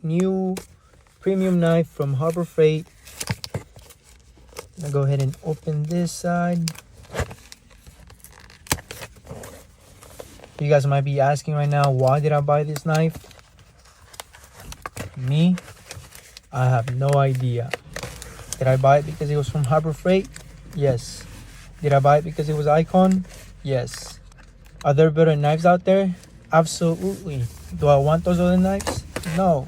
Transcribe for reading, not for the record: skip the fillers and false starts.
new premium knife from Harbor Freight. I'm gonna go ahead and open this side. You guys might be asking right now, why did I buy this knife? Me, I have no idea. Did I buy it because it was from Harbor Freight? Yes. Did I buy it because it was Icon? Yes. Are there better knives out there? Absolutely. Do I want those other knives? No.